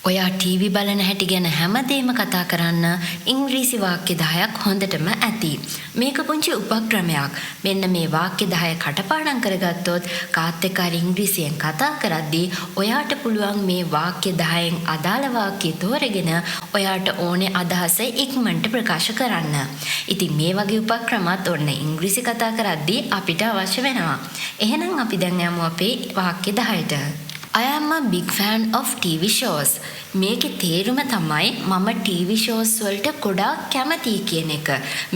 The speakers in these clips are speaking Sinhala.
ඔයා ටීවී බලන හැටි ගැන හැමදේම කතා කරන්න ඉංග්‍රීසි වාක්‍ය 10ක් හොඳටම ඇති. මේක පුංචි උපක්‍රමයක්. මෙන්න මේ වාක්‍ය 10 කටපාඩම් කරගත්තොත් කාත් එක්ක ඉංග්‍රීසියෙන් කතා කරද්දී ඔයාට පුළුවන් මේ වාක්‍ය 10න් අදාළ වාක්‍ය තෝරගෙන ඔයාට ඕනේ අදහස ඉක්මනට ප්‍රකාශ කරන්න. ඉතින් මේ වගේ උපක්‍රමات ඔන්න ඉංග්‍රීසි කතා කරද්දී අපිට අවශ්‍ය වෙනවා. එහෙනම් අපි දැන් යමු අපේ වාක්‍ය 10ට. I am a big fan of TV shows. මේකේ තේරුම තමයි මම TV shows වලට ගොඩාක් කැමතියි කියන එක.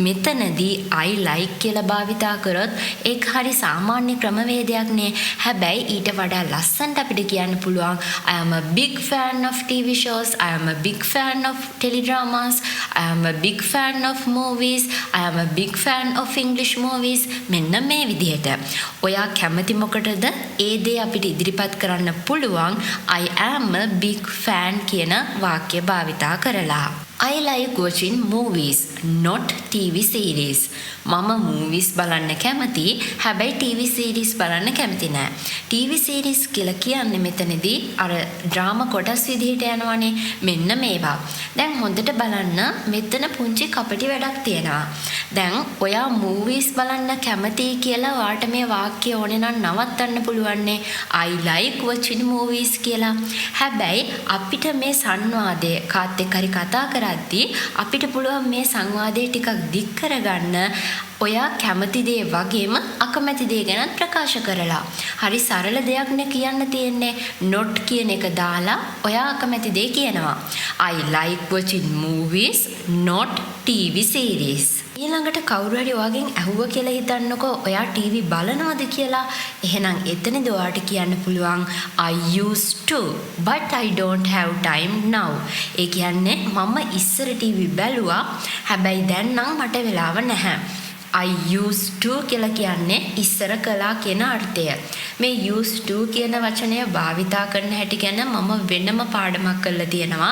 මෙතනදී I like කියලා භාවිතා කරොත් ඒක හරි සාමාන්‍ය ක්‍රමවේදයක් නේ. හැබැයි ඊට වඩා ලස්සනට අපිට කියන්න පුළුවන් I am a big fan of TV shows. I am a big fan of teledramas. I am a big fan of movies. I am a big fan of English movies. මෙන්න මේ විදිහට. ඔයා කැමති මොකටද? ඒ දේ අපිට ඉදිරිපත් කරන්න පුළුවන් I am a big fan කියන වාක්‍ය භාවිතා කරලා. I like watching movies, not TV series. මම movies බලන්න කැමති, හැබැයි TV series බලන්න කැමති නෑ. TV series කියලා කියන්නේ මෙතනදී අර ඩ්‍රාමා කොටස් විදිහට යනවනේ. මෙන්න මේවා. දැන් හොඳට බලන්න මෙතන පුංචි කපටි වැඩක් තියෙනවා. දැන් ඔයා movies බලන්න කැමතියි කියලා වාට මේ වාක්‍ය ඕනේ නම් නවත්තන්න පුළුවන්නේ I like watching movies කියලා. හැබැයි අපිට මේ සංවාදය කාත් එක්ක හරි කතා කරද්දී අපිට පුළුවන් මේ සංවාදය ටිකක් දික් කරගන්න ඔයා කැමති දේ වගේම අකමැති දේ ගැන ප්‍රකාශ කරලා. හරි සරල දෙයක් නේ කියන්න තියෙන්නේ. not කියන එක දාලා ඔයා අකමැති දේ කියනවා. I like watching movies, not TV series. ඊළඟට කවුරු හරි ඔයගෙන් ඇහුවා කියලා හිතන්නකෝ ඔයා ටීවී බලනවද කියලා. එහෙනම් එතනදී ඔයාට කියන්න පුළුවන් I used to but I don't have time now. ඒ කියන්නේ මම ඉස්සර ටීවී බැලුවා හැබැයි දැන් නම් මට වෙලාව නැහැ. I used to කියලා කියන්නේ ඉස්සර කළා කියන අර්ථය. මේ used to කියන වචනය භාවිතා කරන හැටි ගැන මම වෙනම පාඩමක් කරලා තියෙනවා.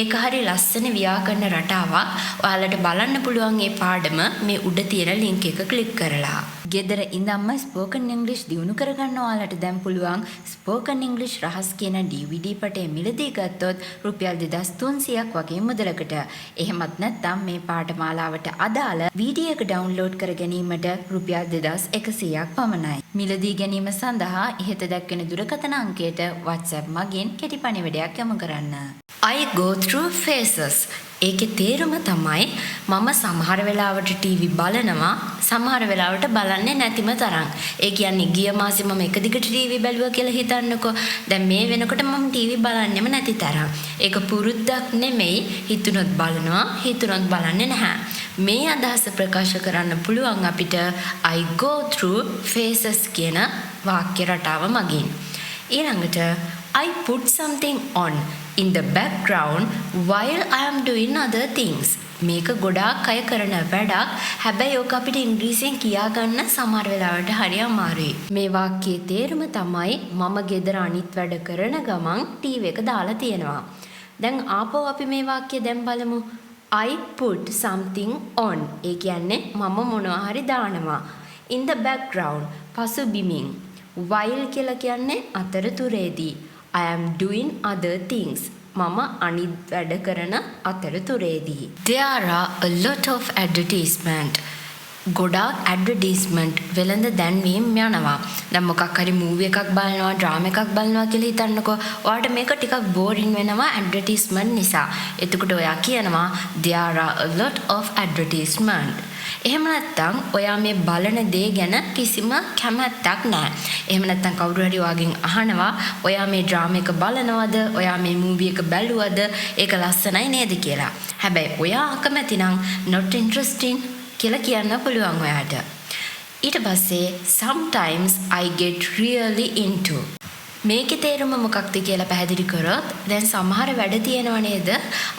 ඒක හරි ලස්සන ව්‍යාකරණ රටාවක්. ඔයාලට බලන්න පුළුවන් මේ පාඩම මේ උඩ තියෙන link එක click කරලා. ගෙදර ඉඳන්ම spoken english දියුණු කරගන්න ඔයාලට දැන් පුළුවන් spoken english රහස් කියන DVD පටය මිලදී ගත්තොත් රුපියල් 2300ක් වගේ මුදලකට. එහෙමත් නැත්නම් මේ පාඨමාලාවට අදාළ වීඩියෝ එක ඩවුන්ලෝඩ් කර ගැනීමට රුපියල් 2100ක් පමණයි. මිලදී ගැනීම සඳහා ඉහත දැක්වෙන දුරකථන අංකයට WhatsApp මගින් කෙටි පණිවිඩයක් යොමු කරන්න. I go through phases. ඒකේ තේරුම තමයි මම සමහර වෙලාවට ටීවී බලනවා සමහර වෙලාවට බලන්නේ නැතිම තරම්. ඒ කියන්නේ ගිය මාසෙ මම එක දිගට ටීවී බැලුවා කියලා හිතන්නකෝ. දැන් මේ වෙනකොට මම ටීවී බලන්නෙම නැති තරම්. ඒක පුරුද්දක් නෙමෙයි. හිතුනොත් බලනවා, හිතුනොත් බලන්නේ නැහැ. මේ අදහස ප්‍රකාශ කරන්න පුළුවන් අපිට I go through phases කියන වාක්‍ය රටාව මගින්. ඊළඟට I put something on in the background while I am doing other things. මේක ගොඩාක් අය කරන වැඩක්. හැබැයි ඔක අපිට ඉංග්‍රීසියෙන් කියා ගන්න සමහර වෙලාවට හරි අමාරුයි. මේ වාක්‍යයේ තේරුම තමයි මම ගෙදර අනිත් වැඩ කරන ගමන් ටීවී එක දාලා තියෙනවා. දැන් ආපහු අපි මේ වාක්‍යය දැන් බලමු. I put something on. ඒ කියන්නේ මම මොනවා හරි දානවා. In the background පසුබිමින්. while කියලා කියන්නේ අතරතුරේදී. I am doing other things. මම අනිත් වැඩ කරන අතරතුරේදී. There are a lot of advertisement. ගොඩාක් ඇඩ්වර්ටයිස්මන්ට් වෙළඳ දැන්වීම් යනවා. දැන් මොකක් හරි මූවි එකක් බලනවා, ඩ්‍රාමා එකක් බලනවා කියලා හිතන්නකෝ. ඔයාලට මේක ටිකක් බෝරින් වෙනවා ඇඩ්වර්ටයිස්මන්ට් නිසා. එතකොට ඔයා කියනවා there are a lot of advertisement. එහෙම නැත්නම් ඔයා මේ බලන දේ ගැන කිසිම කැමැත්තක් නැහැ. එහෙම නැත්නම් කවුරු හරි ඔයාගෙන් අහනවා ඔයා මේ ඩ්‍රාමා එක බලනවද? ඔයා මේ මූවි එක බැලුවද? ඒක ලස්සනයි නේද කියලා. හැබැයි ඔයා අකමැති නම් not interesting කියලා කියන්න පුළුවන් ඔයාට. ඊට පස්සේ sometimes I get really into. මේකේ තේරුම මොකක්ද කියලා පැහැදිලි කරොත් දැන් සමහර වැඩ තියෙනව නේද?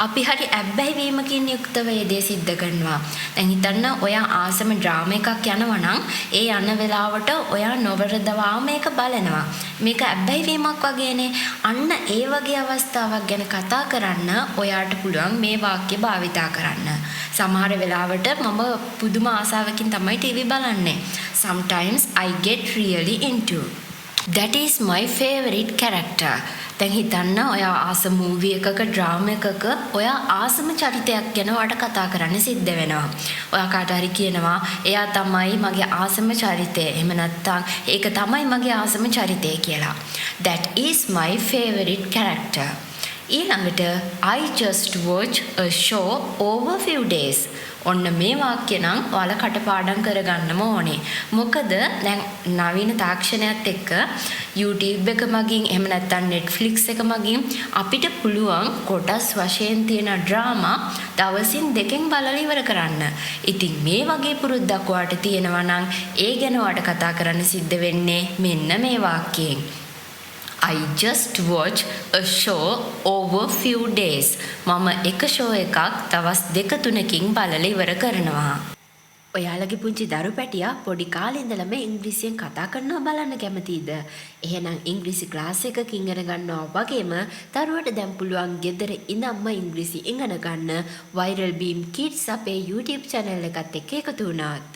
අපි හරි ඇබ්බැහි වීමකින් යුක්තව ඒ දේ සිද්ධ කරනවා. දැන් හිතන්න ඔයා ආසම ඩ්‍රාමා එකක් යනවා නම් ඒ යන වෙලාවට ඔයා නොවරදවා මේක බලනවා. මේක ඇබ්බැහි වීමක් වගේනේ. අන්න ඒ වගේ අවස්ථාවක් ගැන කතා කරන්න ඔයාට පුළුවන් මේ වාක්‍ය භාවිතා කරන්න. සමහර වෙලාවට මම පුදුම ආසාවකින් තමයි ටීවී බලන්නේ. Sometimes I get really into. That is my favorite character. දැන් හිතන්න ඔයා ආස මූවි එකක ඩ්‍රාමා එකක ඔයා ආසම චරිතයක් ගැන ඔයාට කතා කරන්න සිද්ධ වෙනවා. ඔයා කාට හරි කියනවා එයා තමයි මගේ ආසම චරිතය. එහෙම නැත්නම් ඒක තමයි මගේ ආසම චරිතය කියලා. That is my favorite character. ඊළඟට I just watch a show over few days. ඔන්න මේ වාක්‍ය නම් ඔයාලා කටපාඩම් කරගන්නම ඕනේ. මොකද දැන් නවීන තාක්ෂණයත් එක්ක YouTube එක මගින් එහෙම නැත්නම් Netflix එක මගින් අපිට පුළුවන් කොටස් වශයෙන් තියෙන ඩ්‍රාමා දවසින් දෙකෙන් බලලා ඉවර කරන්න. ඉතින් මේ වගේ පුරුද්දක් ඔයාට තියෙනවා නම් ඒ ගැන ඔයාට කතා කරන්න සිද්ධ වෙන්නේ මෙන්න මේ වාක්‍යයෙන්. I just watch a show over few days. මම එක ෂෝ එකක් දවස් 2-3කින් බලලා ඉවර කරනවා. ඔයාලගේ පුංචි දරු පැටියා පොඩි කාලේ ඉඳලම ඉංග්‍රීසියෙන් කතා කරනවා බලන්න කැමතිද? එහෙනම් ඉංග්‍රීසි ක්ලාස් එකක ඉගෙන ගන්නවා වගේම දරුවට දැන් පුළුවන් ගෙදර ඉඳන්ම ඉංග්‍රීසි ඉගෙන ගන්න Viral Beam Kids අපේ YouTube channel එකත් එක්ක එකතු වුණාත්.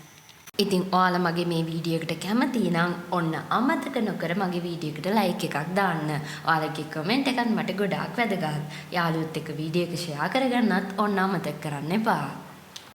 ඉතින් ඔයාලා මගේ මේ වීඩියෝ එකට කැමති නම් ඔන්න අමතක නොකර මගේ වීඩියෝ එකට ලයික් එකක් දාන්න. ඔයාලගේ කමෙන්ට් එකත් මට ගොඩාක් වැදගත්. යාළුවොත් එක්ක වීඩියෝ එක ෂෙයා කරගන්නත් ඔන්න අමතක කරන්න එපා.